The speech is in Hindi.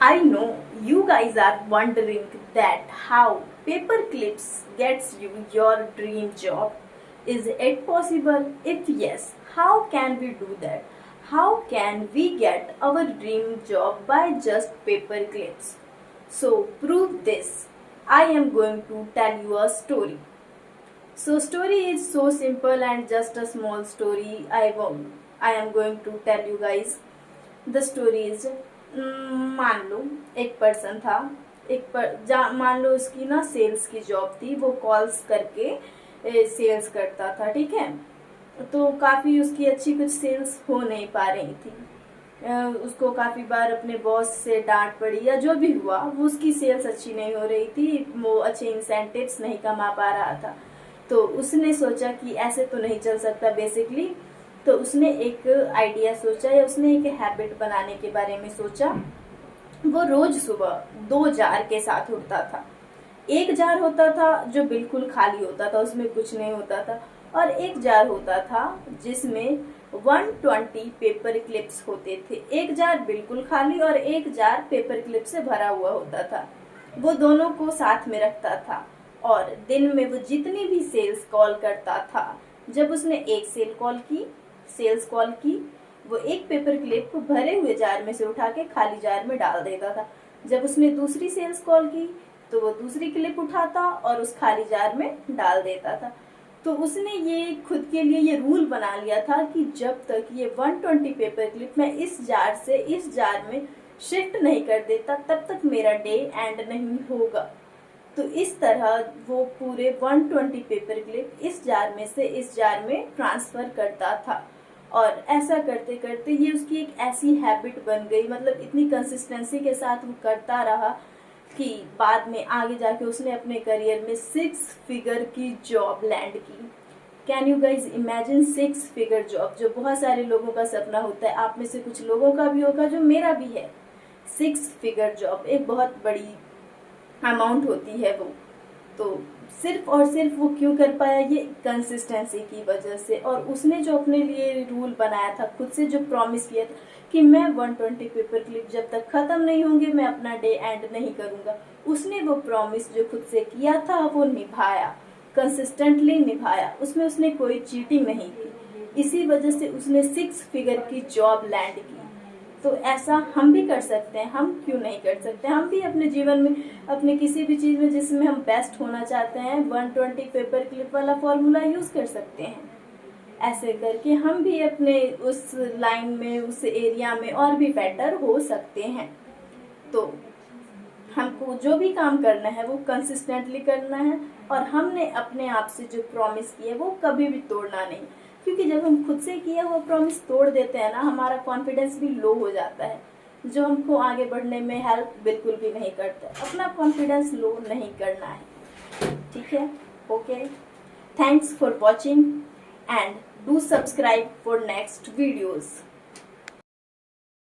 I know you guys are wondering that how paper clips gets you your dream job. Is it possible? If yes, how can we do that? How can we get our dream job by just paper clips? So prove this. I am going to tell you a story. So story is so simple and just a small story. I am going to tell you guys. The stories मान लो एक पर्सन था, मान लो उसकी ना सेल्स की जॉब थी, वो कॉल्स करके सेल्स करता था, ठीक है। तो काफ़ी उसकी अच्छी कुछ सेल्स हो नहीं पा रही थी। उसको काफ़ी बार अपने बॉस से डांट पड़ी या जो भी हुआ, वो उसकी सेल्स अच्छी नहीं हो रही थी, वो अच्छे इंसेंटिव्स नहीं कमा पा रहा था। तो उसने सोचा कि ऐसे तो नहीं चल सकता बेसिकली। तो उसने एक आइडिया सोचा या उसने एक हैबिट बनाने के बारे में सोचा। वो रोज सुबह 2 जार के साथ उठता था। एक जार होता था जो बिल्कुल खाली होता था, उसमें कुछ नहीं होता था, और एक जार होता था जिसमें 120 पेपर क्लिप्स होते थे। एक जार बिल्कुल खाली और एक जार पेपर क्लिप से भरा हुआ होता था। वो दोनों को साथ में रखता था और दिन में वो जितनी भी सेल्स कॉल करता था, जब उसने एक सेल्स कॉल की, वो एक पेपर क्लिप को भरे हुए जार में से उठा के खाली जार में डाल देता था। जब उसने दूसरी सेल्स कॉल की तो वो दूसरी क्लिप उठाता और उस खाली जार में डाल देता था। तो उसने ये खुद के लिए ये रूल बना लिया था कि जब तक ये 120 पेपर क्लिप मैं इस जार से इस जार में शिफ्ट नहीं कर देता, तब तक मेरा डे एंड नहीं होगा। तो इस तरह वो पूरे 120 पेपर क्लिप इस जार में से इस जार में ट्रांसफर करता था। और ऐसा करते करते ये उसकी एक ऐसी हैबिट बन गई, मतलब इतनी कंसिस्टेंसी के साथ वो करता रहा कि बाद में आगे जाके उसने अपने करियर में 6 फिगर की जॉब लैंड की। Can you guys imagine 6 figure job, जो बहुत सारे लोगों का सपना होता है। आप में से कुछ लोगों का भी होगा, जो मेरा भी है। 6 फिगर जॉब एक बहुत बड़ी अमाउंट होती है वो। तो सिर्फ और सिर्फ वो क्यों कर पाया, ये कंसिस्टेंसी की वजह से। और उसने जो अपने लिए रूल बनाया था, खुद से जो प्रॉमिस किया था कि मैं 120 पेपर क्लिप जब तक खत्म नहीं होंगे मैं अपना डे एंड नहीं करूंगा, उसने वो प्रॉमिस जो खुद से किया था वो निभाया, कंसिस्टेंटली निभाया। उसमें उसने कोई चीटिंग नहीं की। इसी वजह से उसने 6 फिगर की जॉब लैंड की। तो ऐसा हम भी कर सकते हैं, हम क्यों नहीं कर सकते। हम भी अपने जीवन में, अपने किसी भी चीज में जिसमें हम बेस्ट होना चाहते हैं, 120 पेपर क्लिप वाला फॉर्मूला यूज कर सकते हैं। ऐसे करके हम भी अपने उस लाइन में, उस एरिया में और भी बेटर हो सकते हैं। तो हमको जो भी काम करना है वो कंसिस्टेंटली करना है, और हमने अपने आप से जो प्रॉमिस किया है वो कभी भी तोड़ना नहीं। क्योंकि जब हम खुद से किया हुआ प्रॉमिस तोड़ देते हैं ना, हमारा कॉन्फिडेंस भी लो हो जाता है, जो हमको आगे बढ़ने में हेल्प बिल्कुल भी नहीं करता। अपना कॉन्फिडेंस लो नहीं करना है, ठीक है। Okay, thanks for watching and do subscribe for next videos.